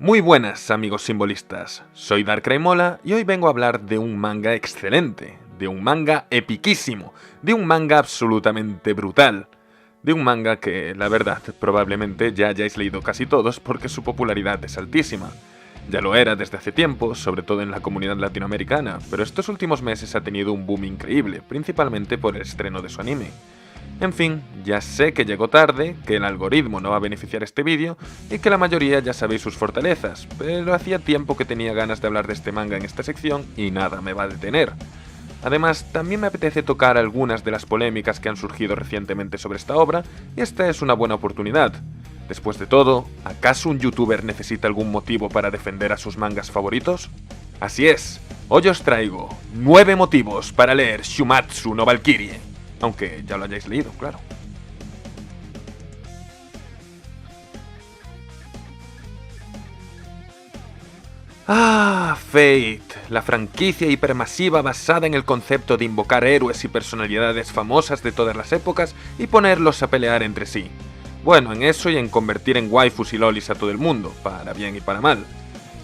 Muy buenas amigos simbolistas, soy Darkrai y hoy vengo a hablar de un manga excelente, de un manga epiquísimo, de un manga absolutamente brutal, de un manga que, la verdad, probablemente ya hayáis leído casi todos porque su popularidad es altísima. Ya lo era desde hace tiempo, sobre todo en la comunidad latinoamericana, pero estos últimos meses ha tenido un boom increíble, principalmente por el estreno de su anime. En fin, ya sé que llegó tarde, que el algoritmo no va a beneficiar este vídeo y que la mayoría ya sabéis sus fortalezas, pero hacía tiempo que tenía ganas de hablar de este manga en esta sección y nada me va a detener. Además, también me apetece tocar algunas de las polémicas que han surgido recientemente sobre esta obra y esta es una buena oportunidad. Después de todo, ¿acaso un youtuber necesita algún motivo para defender a sus mangas favoritos? Así es, hoy os traigo 9 motivos para leer Shumatsu no Valkyrie. Aunque ya lo hayáis leído, claro. Fate, la franquicia hipermasiva basada en el concepto de invocar héroes y personalidades famosas de todas las épocas y ponerlos a pelear entre sí. Bueno, en eso y en convertir en waifus y lolis a todo el mundo, para bien y para mal.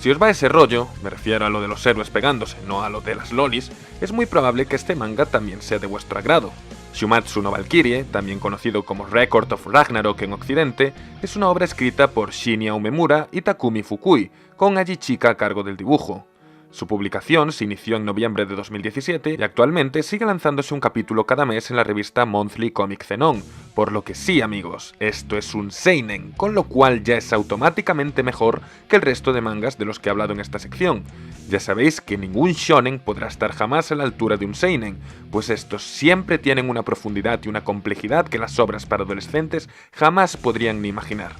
Si os va ese rollo, me refiero a lo de los héroes pegándose, no a lo de las lolis, es muy probable que este manga también sea de vuestro agrado. Shumatsu no Valkyrie, también conocido como Record of Ragnarok en Occidente, es una obra escrita por Shinya Umemura y Takumi Fukui, con Aji Chika a cargo del dibujo. Su publicación se inició en noviembre de 2017 y actualmente sigue lanzándose un capítulo cada mes en la revista Monthly Comic Zenon, por lo que sí amigos, esto es un seinen, con lo cual ya es automáticamente mejor que el resto de mangas de los que he hablado en esta sección. Ya sabéis que ningún shonen podrá estar jamás a la altura de un seinen, pues estos siempre tienen una profundidad y una complejidad que las obras para adolescentes jamás podrían ni imaginar.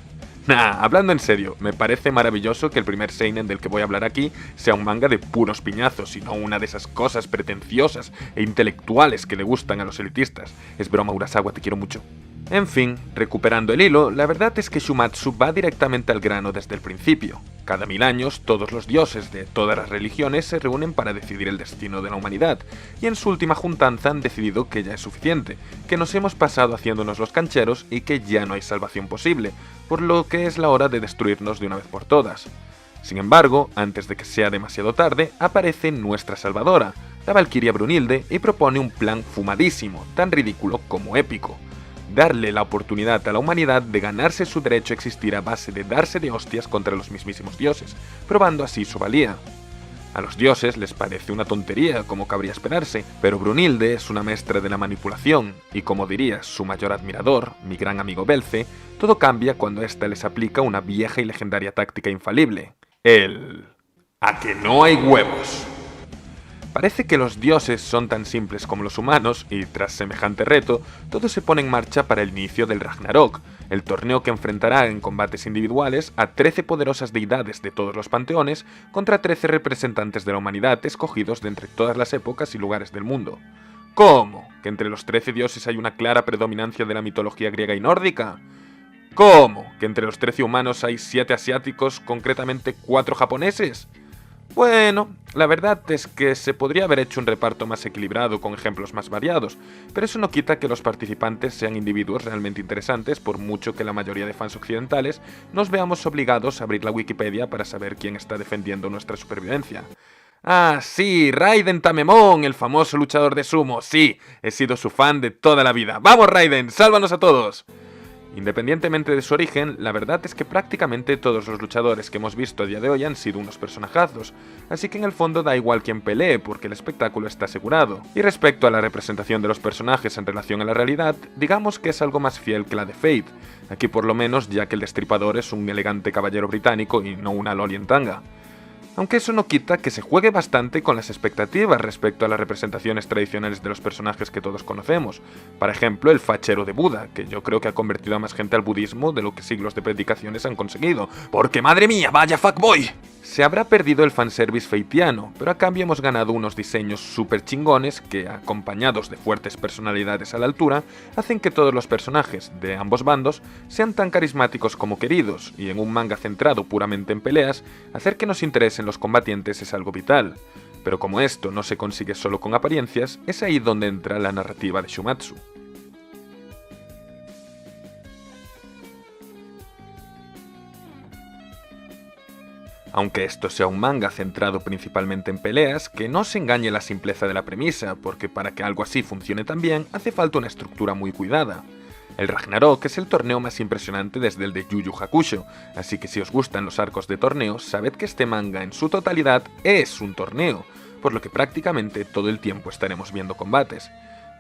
Nah, hablando en serio, me parece maravilloso que el primer seinen del que voy a hablar aquí sea un manga de puros piñazos y no una de esas cosas pretenciosas e intelectuales que le gustan a los elitistas. Es broma, Urasawa, te quiero mucho. En fin, recuperando el hilo, la verdad es que Shumatsu va directamente al grano desde el principio. Cada 1000 años, todos los dioses de todas las religiones se reúnen para decidir el destino de la humanidad, y en su última juntanza han decidido que ya es suficiente, que nos hemos pasado haciéndonos los cancheros y que ya no hay salvación posible, por lo que es la hora de destruirnos de una vez por todas. Sin embargo, antes de que sea demasiado tarde, aparece nuestra salvadora, la Valkyria Brunhilde, y propone un plan fumadísimo, tan ridículo como épico. Darle la oportunidad a la humanidad de ganarse su derecho a existir a base de darse de hostias contra los mismísimos dioses, probando así su valía. A los dioses les parece una tontería, como cabría esperarse, pero Brunhilde es una maestra de la manipulación, y como diría su mayor admirador, mi gran amigo Belce, todo cambia cuando ésta les aplica una vieja y legendaria táctica infalible: el «a que no hay huevos». Parece que los dioses son tan simples como los humanos y, tras semejante reto, todo se pone en marcha para el inicio del Ragnarok, el torneo que enfrentará en combates individuales a 13 poderosas deidades de todos los panteones contra 13 representantes de la humanidad escogidos de entre todas las épocas y lugares del mundo. ¿Cómo? ¿Que entre los 13 dioses hay una clara predominancia de la mitología griega y nórdica? ¿Cómo? ¿Que entre los 13 humanos hay 7 asiáticos, concretamente 4 japoneses? Bueno, la verdad es que se podría haber hecho un reparto más equilibrado con ejemplos más variados, pero eso no quita que los participantes sean individuos realmente interesantes, por mucho que la mayoría de fans occidentales nos veamos obligados a abrir la Wikipedia para saber quién está defendiendo nuestra supervivencia. Ah, sí, Raiden Tamemon, el famoso luchador de sumo, sí, he sido su fan de toda la vida. ¡Vamos Raiden, sálvanos a todos! Independientemente de su origen, la verdad es que prácticamente todos los luchadores que hemos visto a día de hoy han sido unos personajazos, así que en el fondo da igual quién pelee porque el espectáculo está asegurado. Y respecto a la representación de los personajes en relación a la realidad, digamos que es algo más fiel que la de Fate, aquí por lo menos ya que el destripador es un elegante caballero británico y no una loli en tanga. Aunque eso no quita que se juegue bastante con las expectativas respecto a las representaciones tradicionales de los personajes que todos conocemos. Por ejemplo, el fachero de Buda, que yo creo que ha convertido a más gente al budismo de lo que siglos de predicaciones han conseguido. ¡Porque madre mía, vaya fuckboy! Se habrá perdido el fanservice feitiano, pero a cambio hemos ganado unos diseños súper chingones que, acompañados de fuertes personalidades a la altura, hacen que todos los personajes de ambos bandos sean tan carismáticos como queridos, y en un manga centrado puramente en peleas, hacer que nos interesen los combatientes es algo vital. Pero como esto no se consigue solo con apariencias, es ahí donde entra la narrativa de Shumatsu. Aunque esto sea un manga centrado principalmente en peleas, que no se engañe la simpleza de la premisa, porque para que algo así funcione tan bien, hace falta una estructura muy cuidada. El Ragnarok es el torneo más impresionante desde el de Yu Yu Hakusho, así que si os gustan los arcos de torneo, sabed que este manga en su totalidad es un torneo, por lo que prácticamente todo el tiempo estaremos viendo combates.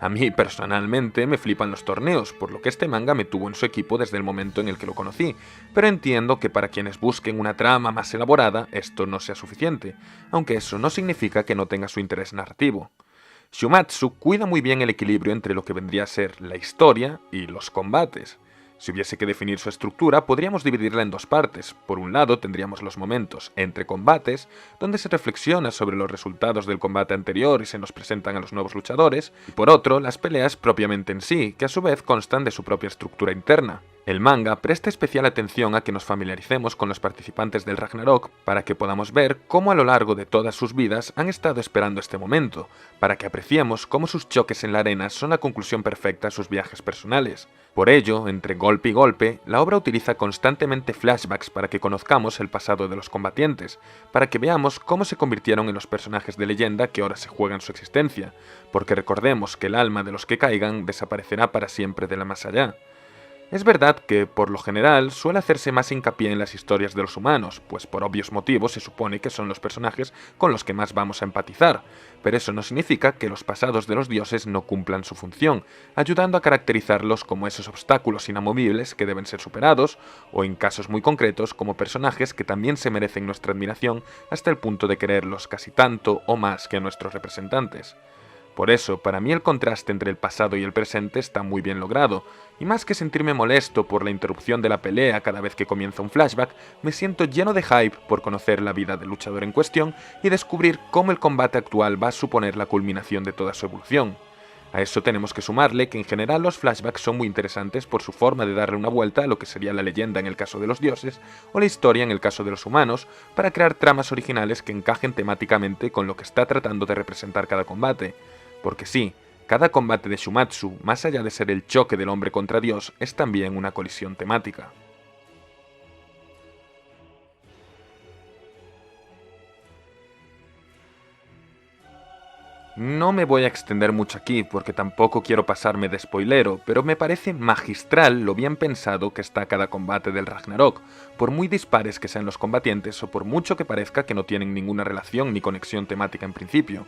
A mí personalmente me flipan los torneos, por lo que este manga me tuvo en su equipo desde el momento en el que lo conocí, pero entiendo que para quienes busquen una trama más elaborada esto no sea suficiente, aunque eso no significa que no tenga su interés narrativo. Shumatsu cuida muy bien el equilibrio entre lo que vendría a ser la historia y los combates. Si hubiese que definir su estructura, podríamos dividirla en dos partes. Por un lado tendríamos los momentos entre combates, donde se reflexiona sobre los resultados del combate anterior y se nos presentan a los nuevos luchadores, y por otro, las peleas propiamente en sí, que a su vez constan de su propia estructura interna. El manga presta especial atención a que nos familiaricemos con los participantes del Ragnarok para que podamos ver cómo a lo largo de todas sus vidas han estado esperando este momento, para que apreciemos cómo sus choques en la arena son la conclusión perfecta a sus viajes personales. Por ello, entre golpe y golpe, la obra utiliza constantemente flashbacks para que conozcamos el pasado de los combatientes, para que veamos cómo se convirtieron en los personajes de leyenda que ahora se juegan su existencia, porque recordemos que el alma de los que caigan desaparecerá para siempre de la más allá. Es verdad que, por lo general, suele hacerse más hincapié en las historias de los humanos, pues por obvios motivos se supone que son los personajes con los que más vamos a empatizar, pero eso no significa que los pasados de los dioses no cumplan su función, ayudando a caracterizarlos como esos obstáculos inamovibles que deben ser superados, o en casos muy concretos como personajes que también se merecen nuestra admiración hasta el punto de quererlos casi tanto o más que a nuestros representantes. Por eso, para mí el contraste entre el pasado y el presente está muy bien logrado, y más que sentirme molesto por la interrupción de la pelea cada vez que comienza un flashback, me siento lleno de hype por conocer la vida del luchador en cuestión y descubrir cómo el combate actual va a suponer la culminación de toda su evolución. A eso tenemos que sumarle que en general los flashbacks son muy interesantes por su forma de darle una vuelta a lo que sería la leyenda en el caso de los dioses, o la historia en el caso de los humanos, para crear tramas originales que encajen temáticamente con lo que está tratando de representar cada combate. Porque sí, cada combate de Shumatsu, más allá de ser el choque del hombre contra Dios, es también una colisión temática. No me voy a extender mucho aquí porque tampoco quiero pasarme de spoilero, pero me parece magistral lo bien pensado que está cada combate del Ragnarok, por muy dispares que sean los combatientes o por mucho que parezca que no tienen ninguna relación ni conexión temática en principio.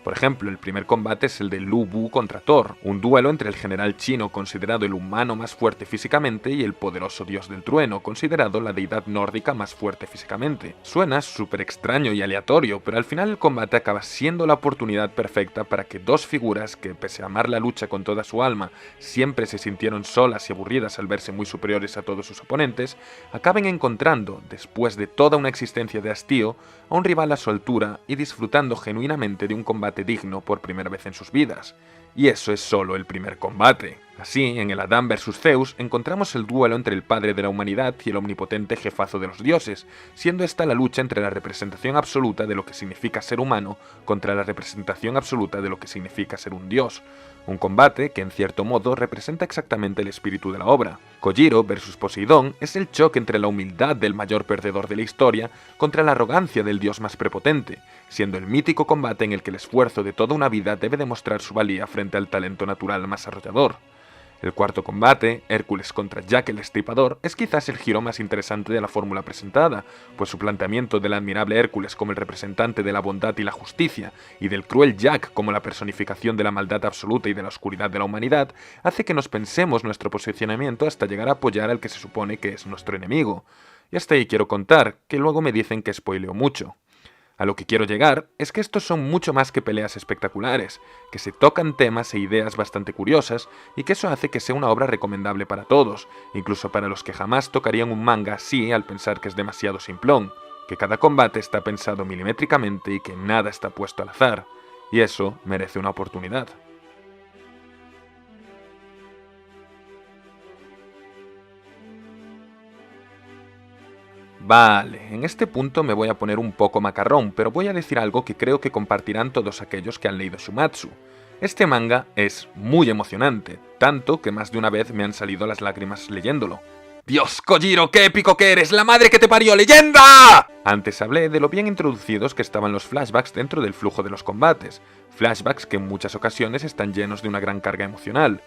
Por ejemplo, el primer combate es el de Lu Bu contra Thor, un duelo entre el general chino considerado el humano más fuerte físicamente y el poderoso dios del trueno, considerado la deidad nórdica más fuerte físicamente. Suena súper extraño y aleatorio, pero al final el combate acaba siendo la oportunidad perfecta para que dos figuras que, pese a amar la lucha con toda su alma, siempre se sintieron solas y aburridas al verse muy superiores a todos sus oponentes, acaben encontrando, después de toda una existencia de hastío, a un rival a su altura y disfrutando genuinamente de un combate digno por primera vez en sus vidas. Y eso es solo el primer combate. Así, en el Adán vs Zeus encontramos el duelo entre el padre de la humanidad y el omnipotente jefazo de los dioses, siendo esta la lucha entre la representación absoluta de lo que significa ser humano contra la representación absoluta de lo que significa ser un dios. Un combate que en cierto modo representa exactamente el espíritu de la obra. Kojiro vs Poseidón es el choque entre la humildad del mayor perdedor de la historia contra la arrogancia del dios más prepotente, siendo el mítico combate en el que el esfuerzo de toda una vida debe demostrar su valía frente al talento natural más arrollador. El cuarto combate, Hércules contra Jack el Destripador, es quizás el giro más interesante de la fórmula presentada, pues su planteamiento del admirable Hércules como el representante de la bondad y la justicia, y del cruel Jack como la personificación de la maldad absoluta y de la oscuridad de la humanidad, hace que nos pensemos nuestro posicionamiento hasta llegar a apoyar al que se supone que es nuestro enemigo. Y hasta ahí quiero contar, que luego me dicen que spoileo mucho. A lo que quiero llegar es que estos son mucho más que peleas espectaculares, que se tocan temas e ideas bastante curiosas y que eso hace que sea una obra recomendable para todos, incluso para los que jamás tocarían un manga así al pensar que es demasiado simplón, que cada combate está pensado milimétricamente y que nada está puesto al azar, y eso merece una oportunidad. Vale, en este punto me voy a poner un poco macarrón, pero voy a decir algo que creo que compartirán todos aquellos que han leído Shumatsu. Este manga es muy emocionante, tanto que más de una vez me han salido las lágrimas leyéndolo. ¡Dios, Kojiro, qué épico que eres! ¡La madre que te parió, leyenda! Antes hablé de lo bien introducidos que estaban los flashbacks dentro del flujo de los combates, flashbacks que en muchas ocasiones están llenos de una gran carga emocional.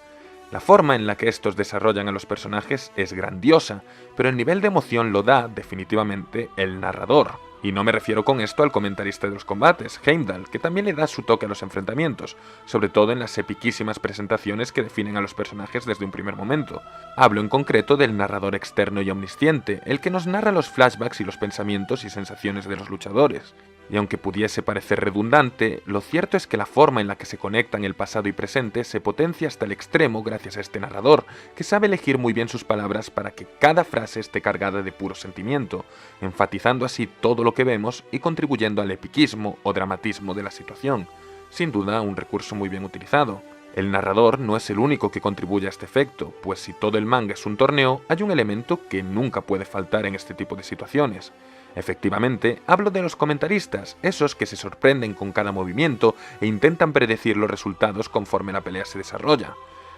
La forma en la que estos desarrollan a los personajes es grandiosa, pero el nivel de emoción lo da, definitivamente, el narrador. Y no me refiero con esto al comentarista de los combates, Heimdall, que también le da su toque a los enfrentamientos, sobre todo en las epiquísimas presentaciones que definen a los personajes desde un primer momento. Hablo en concreto del narrador externo y omnisciente, el que nos narra los flashbacks y los pensamientos y sensaciones de los luchadores. Y aunque pudiese parecer redundante, lo cierto es que la forma en la que se conectan el pasado y presente se potencia hasta el extremo gracias a este narrador, que sabe elegir muy bien sus palabras para que cada frase esté cargada de puro sentimiento, enfatizando así todo lo que vemos y contribuyendo al epiquismo o dramatismo de la situación. Sin duda, un recurso muy bien utilizado. El narrador no es el único que contribuye a este efecto, pues si todo el manga es un torneo, hay un elemento que nunca puede faltar en este tipo de situaciones. Efectivamente, hablo de los comentaristas, esos que se sorprenden con cada movimiento e intentan predecir los resultados conforme la pelea se desarrolla.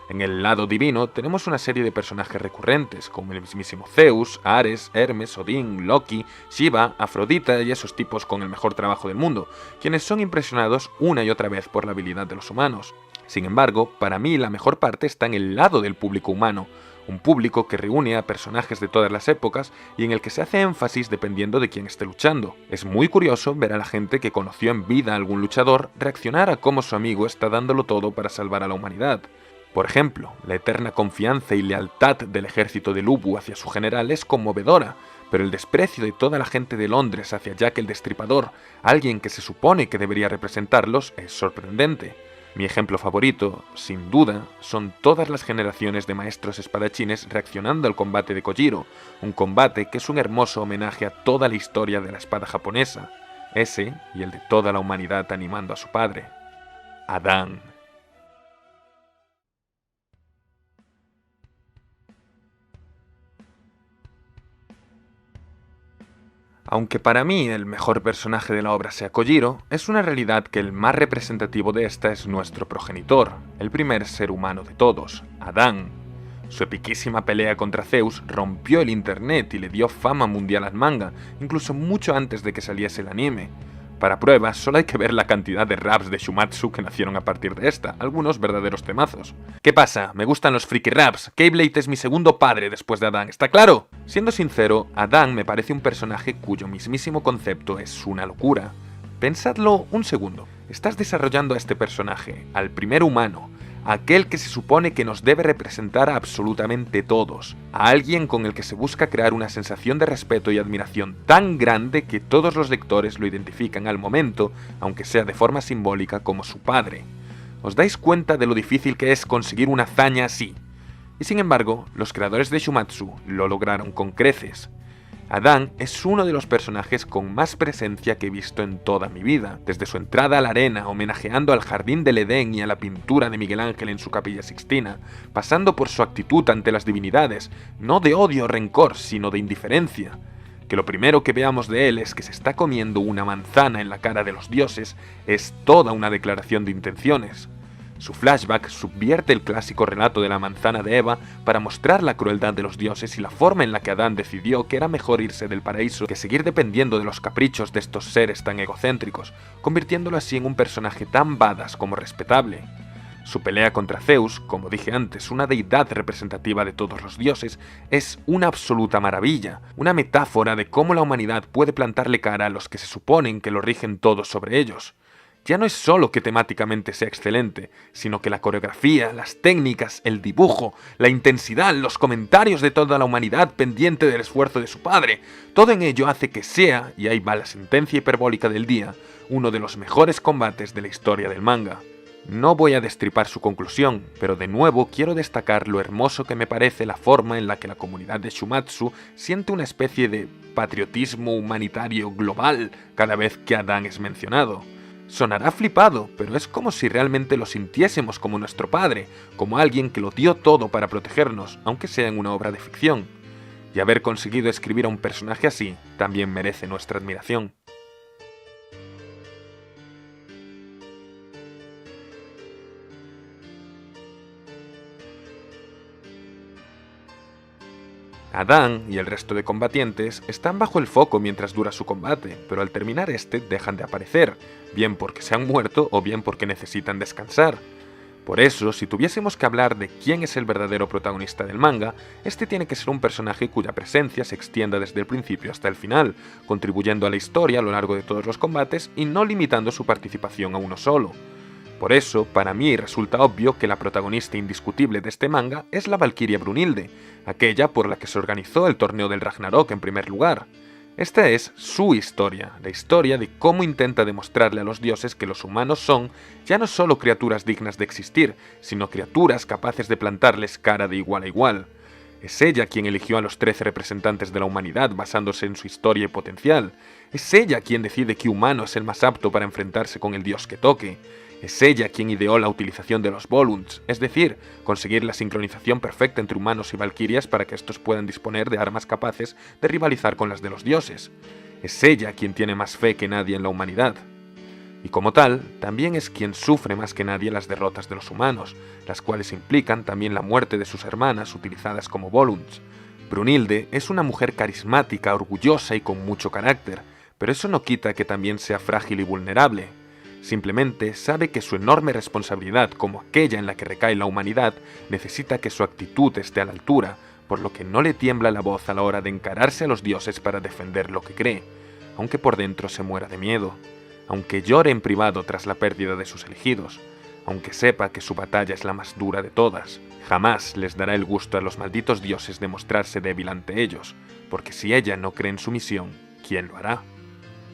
En el lado divino tenemos una serie de personajes recurrentes, como el mismísimo Zeus, Ares, Hermes, Odín, Loki, Shiva, Afrodita y esos tipos con el mejor trabajo del mundo, quienes son impresionados una y otra vez por la habilidad de los humanos. Sin embargo, para mí la mejor parte está en el lado del público humano, un público que reúne a personajes de todas las épocas y en el que se hace énfasis dependiendo de quién esté luchando. Es muy curioso ver a la gente que conoció en vida a algún luchador reaccionar a cómo su amigo está dándolo todo para salvar a la humanidad. Por ejemplo, la eterna confianza y lealtad del ejército de Lubu hacia su general es conmovedora, pero el desprecio de toda la gente de Londres hacia Jack el Destripador, alguien que se supone que debería representarlos, es sorprendente. Mi ejemplo favorito, sin duda, son todas las generaciones de maestros espadachines reaccionando al combate de Kojiro, un combate que es un hermoso homenaje a toda la historia de la espada japonesa, ese y el de toda la humanidad animando a su padre, Adán. Aunque para mí el mejor personaje de la obra sea Kojiro, es una realidad que el más representativo de esta es nuestro progenitor, el primer ser humano de todos, Adán. Su epiquísima pelea contra Zeus rompió el internet y le dio fama mundial al manga, incluso mucho antes de que saliese el anime. Para pruebas, solo hay que ver la cantidad de raps de Shumatsu que nacieron a partir de esta, algunos verdaderos temazos. ¿Qué pasa? Me gustan los freaky raps, Keyblade es mi segundo padre después de Adán, ¿está claro? Siendo sincero, Adán me parece un personaje cuyo mismísimo concepto es una locura. Pensadlo un segundo. Estás desarrollando a este personaje, al primer humano, aquel que se supone que nos debe representar a absolutamente todos, a alguien con el que se busca crear una sensación de respeto y admiración tan grande que todos los lectores lo identifican al momento, aunque sea de forma simbólica, como su padre. ¿Os dais cuenta de lo difícil que es conseguir una hazaña así? Y sin embargo, los creadores de Shumatsu lo lograron con creces. Adán es uno de los personajes con más presencia que he visto en toda mi vida, desde su entrada a la arena homenajeando al Jardín del Edén y a la pintura de Miguel Ángel en su Capilla Sixtina, pasando por su actitud ante las divinidades, no de odio o rencor, sino de indiferencia. Que lo primero que veamos de él es que se está comiendo una manzana en la cara de los dioses es toda una declaración de intenciones. Su flashback subvierte el clásico relato de la manzana de Eva para mostrar la crueldad de los dioses y la forma en la que Adán decidió que era mejor irse del paraíso que seguir dependiendo de los caprichos de estos seres tan egocéntricos, convirtiéndolo así en un personaje tan badass como respetable. Su pelea contra Zeus, como dije antes, una deidad representativa de todos los dioses, es una absoluta maravilla, una metáfora de cómo la humanidad puede plantarle cara a los que se suponen que lo rigen todos sobre ellos. Ya no es solo que temáticamente sea excelente, sino que la coreografía, las técnicas, el dibujo, la intensidad, los comentarios de toda la humanidad pendiente del esfuerzo de su padre, todo en ello hace que sea, y ahí va la sentencia hiperbólica del día, uno de los mejores combates de la historia del manga. No voy a destripar su conclusión, pero de nuevo quiero destacar lo hermoso que me parece la forma en la que la comunidad de Shumatsu siente una especie de patriotismo humanitario global cada vez que Adán es mencionado. Sonará flipado, pero es como si realmente lo sintiésemos como nuestro padre, como alguien que lo dio todo para protegernos, aunque sea en una obra de ficción. Y haber conseguido escribir a un personaje así también merece nuestra admiración. Adán y el resto de combatientes están bajo el foco mientras dura su combate, pero al terminar este dejan de aparecer, bien porque se han muerto o bien porque necesitan descansar. Por eso, si tuviésemos que hablar de quién es el verdadero protagonista del manga, este tiene que ser un personaje cuya presencia se extienda desde el principio hasta el final, contribuyendo a la historia a lo largo de todos los combates y no limitando su participación a uno solo. Por eso, para mí resulta obvio que la protagonista indiscutible de este manga es la Valquiria Brunhilde, aquella por la que se organizó el torneo del Ragnarok en primer lugar. Esta es su historia, la historia de cómo intenta demostrarle a los dioses que los humanos son ya no solo criaturas dignas de existir, sino criaturas capaces de plantarles cara de igual a igual. Es ella quien eligió a los 13 representantes de la humanidad basándose en su historia y potencial. Es ella quien decide qué humano es el más apto para enfrentarse con el dios que toque. Es ella quien ideó la utilización de los Volunds, es decir, conseguir la sincronización perfecta entre humanos y valquirias para que estos puedan disponer de armas capaces de rivalizar con las de los dioses. Es ella quien tiene más fe que nadie en la humanidad. Y como tal, también es quien sufre más que nadie las derrotas de los humanos, las cuales implican también la muerte de sus hermanas utilizadas como Volunds. Brunhilde es una mujer carismática, orgullosa y con mucho carácter, pero eso no quita que también sea frágil y vulnerable. Simplemente sabe que su enorme responsabilidad como aquella en la que recae la humanidad necesita que su actitud esté a la altura, por lo que no le tiembla la voz a la hora de encararse a los dioses para defender lo que cree, aunque por dentro se muera de miedo, aunque llore en privado tras la pérdida de sus elegidos, aunque sepa que su batalla es la más dura de todas. Jamás les dará el gusto a los malditos dioses de mostrarse débil ante ellos, porque si ella no cree en su misión, ¿quién lo hará?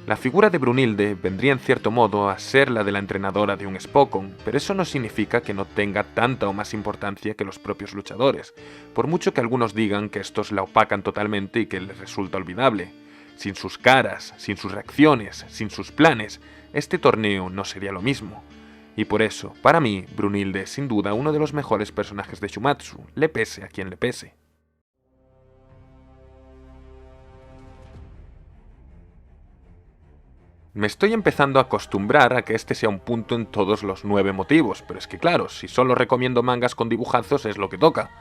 La figura de Brunhilde vendría en cierto modo a ser la de la entrenadora de un Spokon, pero eso no significa que no tenga tanta o más importancia que los propios luchadores, por mucho que algunos digan que estos la opacan totalmente y que les resulta olvidable. Sin sus caras, sin sus reacciones, sin sus planes, este torneo no sería lo mismo. Y por eso, para mí, Brunhilde es sin duda uno de los mejores personajes de Shumatsu, le pese a quien le pese. Me estoy empezando a acostumbrar a que este sea un punto en todos los 9 motivos, pero es que claro, si solo recomiendo mangas con dibujazos es lo que toca.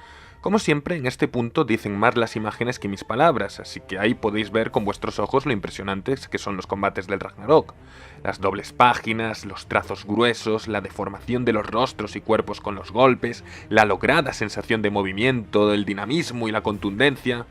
Como siempre, en este punto dicen más las imágenes que mis palabras, así que ahí podéis ver con vuestros ojos lo impresionantes que son los combates del Ragnarok. Las dobles páginas, los trazos gruesos, la deformación de los rostros y cuerpos con los golpes, la lograda sensación de movimiento, el dinamismo y la contundencia.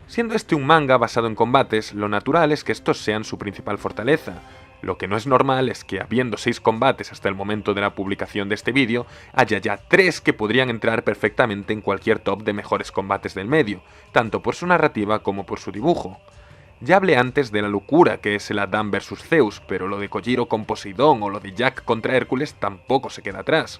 Siendo este un manga basado en combates, lo natural es que estos sean su principal fortaleza. Lo que no es normal es que, habiendo 6 combates hasta el momento de la publicación de este vídeo, haya ya 3 que podrían entrar perfectamente en cualquier top de mejores combates del medio, tanto por su narrativa como por su dibujo. Ya hablé antes de la locura que es el Adán vs Zeus, pero lo de Kojiro con Poseidón o lo de Jack contra Hércules tampoco se queda atrás.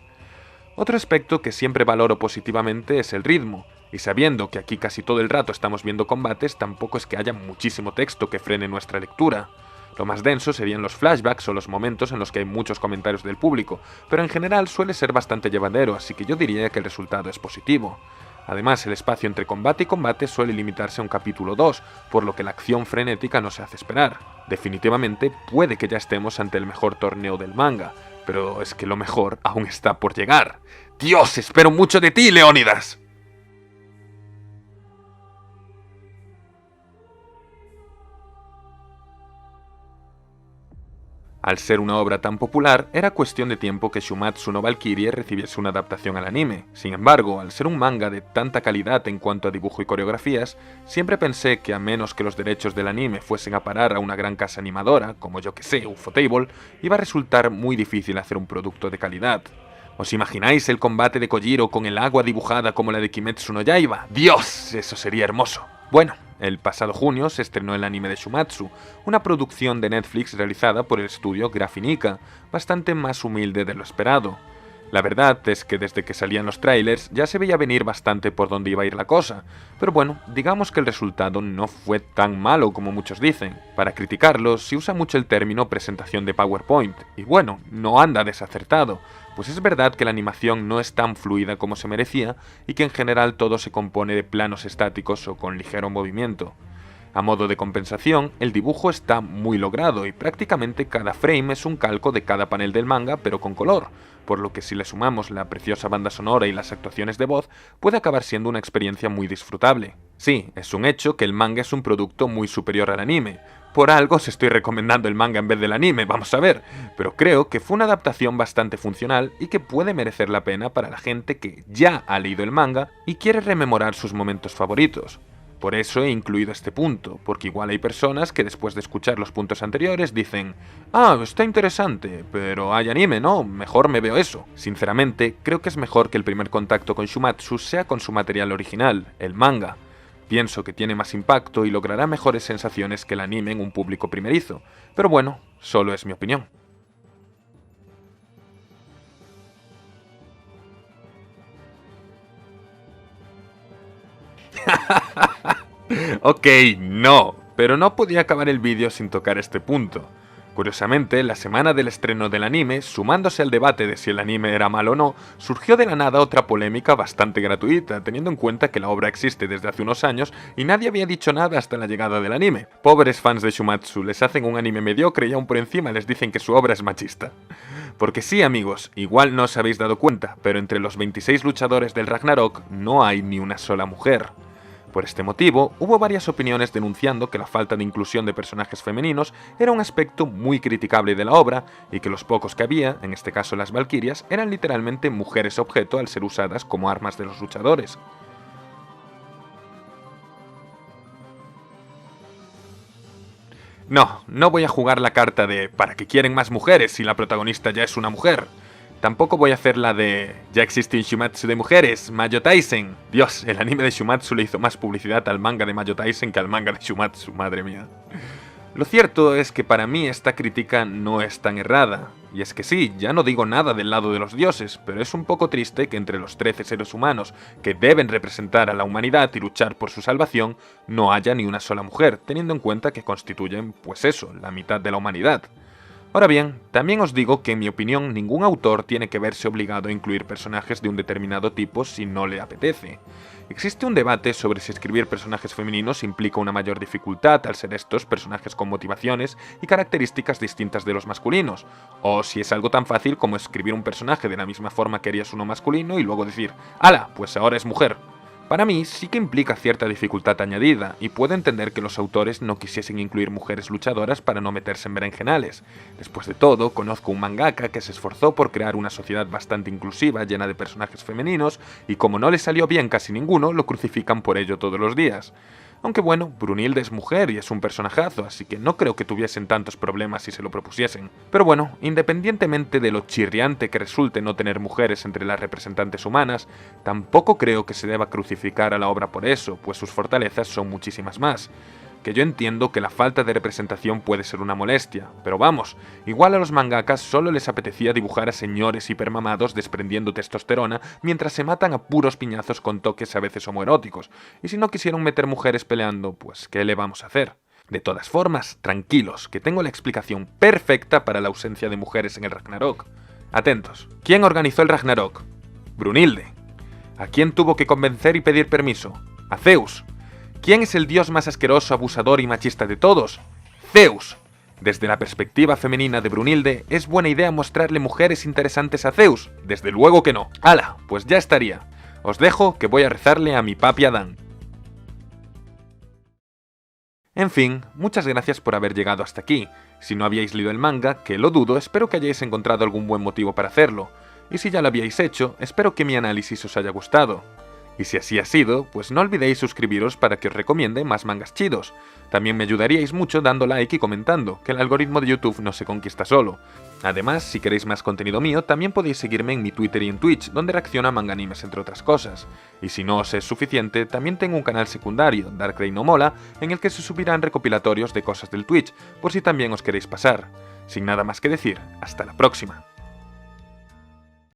Otro aspecto que siempre valoro positivamente es el ritmo, y sabiendo que aquí casi todo el rato estamos viendo combates, tampoco es que haya muchísimo texto que frene nuestra lectura. Lo más denso serían los flashbacks o los momentos en los que hay muchos comentarios del público, pero en general suele ser bastante llevadero, así que yo diría que el resultado es positivo. Además, el espacio entre combate y combate suele limitarse a un capítulo 2, por lo que la acción frenética no se hace esperar. Definitivamente puede que ya estemos ante el mejor torneo del manga, pero es que lo mejor aún está por llegar. ¡Dios, espero mucho de ti, Leónidas! Al ser una obra tan popular, era cuestión de tiempo que Shumatsu no Valkyrie recibiese una adaptación al anime. Sin embargo, al ser un manga de tanta calidad en cuanto a dibujo y coreografías, siempre pensé que a menos que los derechos del anime fuesen a parar a una gran casa animadora, como yo que sé, Ufotable, iba a resultar muy difícil hacer un producto de calidad. ¿Os imagináis el combate de Kojiro con el agua dibujada como la de Kimetsu no Yaiba? ¡Dios! Eso sería hermoso. Bueno, el pasado junio se estrenó el anime de Shumatsu, una producción de Netflix realizada por el estudio Graphinica, bastante más humilde de lo esperado. La verdad es que desde que salían los trailers ya se veía venir bastante por dónde iba a ir la cosa, pero bueno, digamos que el resultado no fue tan malo como muchos dicen. Para criticarlo se usa mucho el término presentación de PowerPoint, y bueno, no anda desacertado, pues es verdad que la animación no es tan fluida como se merecía y que en general todo se compone de planos estáticos o con ligero movimiento. A modo de compensación, el dibujo está muy logrado y prácticamente cada frame es un calco de cada panel del manga pero con color, por lo que si le sumamos la preciosa banda sonora y las actuaciones de voz, puede acabar siendo una experiencia muy disfrutable. Sí, es un hecho que el manga es un producto muy superior al anime. Por algo os estoy recomendando el manga en vez del anime, vamos a ver. Pero creo que fue una adaptación bastante funcional y que puede merecer la pena para la gente que ya ha leído el manga y quiere rememorar sus momentos favoritos. Por eso he incluido este punto, porque igual hay personas que después de escuchar los puntos anteriores dicen «Ah, está interesante, pero hay anime, ¿no? Mejor me veo eso». Sinceramente, creo que es mejor que el primer contacto con Shumatsu sea con su material original, el manga. Pienso que tiene más impacto y logrará mejores sensaciones que el anime en un público primerizo, pero bueno, solo es mi opinión. Ok, no, pero no podía acabar el vídeo sin tocar este punto. Curiosamente, la semana del estreno del anime, sumándose al debate de si el anime era malo o no, surgió de la nada otra polémica bastante gratuita, teniendo en cuenta que la obra existe desde hace unos años y nadie había dicho nada hasta la llegada del anime. Pobres fans de Shumatsu, les hacen un anime mediocre y aún por encima les dicen que su obra es machista. Porque sí, amigos, igual no os habéis dado cuenta, pero entre los 26 luchadores del Ragnarok no hay ni una sola mujer. Por este motivo, hubo varias opiniones denunciando que la falta de inclusión de personajes femeninos era un aspecto muy criticable de la obra y que los pocos que había, en este caso las valquirias, eran literalmente mujeres objeto al ser usadas como armas de los luchadores. No, no voy a jugar la carta de ¿para qué quieren más mujeres si la protagonista ya es una mujer? Tampoco voy a hacer la de ya existe un Shumatsu de mujeres, Majo Taisen. Dios, el anime de Shumatsu le hizo más publicidad al manga de Majo Taisen que al manga de Shumatsu, madre mía. Lo cierto es que para mí esta crítica no es tan errada. Y es que sí, ya no digo nada del lado de los dioses, pero es un poco triste que entre los 13 seres humanos que deben representar a la humanidad y luchar por su salvación, no haya ni una sola mujer, teniendo en cuenta que constituyen, pues eso, la mitad de la humanidad. Ahora bien, también os digo que en mi opinión ningún autor tiene que verse obligado a incluir personajes de un determinado tipo si no le apetece. Existe un debate sobre si escribir personajes femeninos implica una mayor dificultad al ser estos personajes con motivaciones y características distintas de los masculinos, o si es algo tan fácil como escribir un personaje de la misma forma que harías uno masculino y luego decir «¡Hala! Pues ahora es mujer». Para mí sí que implica cierta dificultad añadida, y puedo entender que los autores no quisiesen incluir mujeres luchadoras para no meterse en berenjenales. Después de todo, conozco un mangaka que se esforzó por crear una sociedad bastante inclusiva, llena de personajes femeninos, y como no le salió bien casi ninguno, lo crucifican por ello todos los días. Aunque bueno, Brunhilde es mujer y es un personajazo, así que no creo que tuviesen tantos problemas si se lo propusiesen. Pero bueno, independientemente de lo chirriante que resulte no tener mujeres entre las representantes humanas, tampoco creo que se deba crucificar a la obra por eso, pues sus fortalezas son muchísimas más. Que yo entiendo que la falta de representación puede ser una molestia, pero vamos, igual a los mangakas solo les apetecía dibujar a señores hipermamados desprendiendo testosterona mientras se matan a puros piñazos con toques a veces homoeróticos, y si no quisieron meter mujeres peleando, pues ¿qué le vamos a hacer? De todas formas, tranquilos, que tengo la explicación perfecta para la ausencia de mujeres en el Ragnarok. Atentos, ¿quién organizó el Ragnarok? Brunhilde. ¿A quién tuvo que convencer y pedir permiso? A Zeus. ¿Quién es el dios más asqueroso, abusador y machista de todos? Zeus. Desde la perspectiva femenina de Brunhilde, ¿es buena idea mostrarle mujeres interesantes a Zeus? Desde luego que no. ¡Hala! Pues ya estaría. Os dejo que voy a rezarle a mi papi Adán. En fin, muchas gracias por haber llegado hasta aquí. Si no habíais leído el manga, que lo dudo, espero que hayáis encontrado algún buen motivo para hacerlo. Y si ya lo habíais hecho, espero que mi análisis os haya gustado. Y si así ha sido, pues no olvidéis suscribiros para que os recomiende más mangas chidos. También me ayudaríais mucho dando like y comentando, que el algoritmo de YouTube no se conquista solo. Además, si queréis más contenido mío, también podéis seguirme en mi Twitter y en Twitch, donde reacciono a manganimes entre otras cosas. Y si no os es suficiente, también tengo un canal secundario, Dark Reign No Mola, en el que se subirán recopilatorios de cosas del Twitch, por si también os queréis pasar. Sin nada más que decir, hasta la próxima.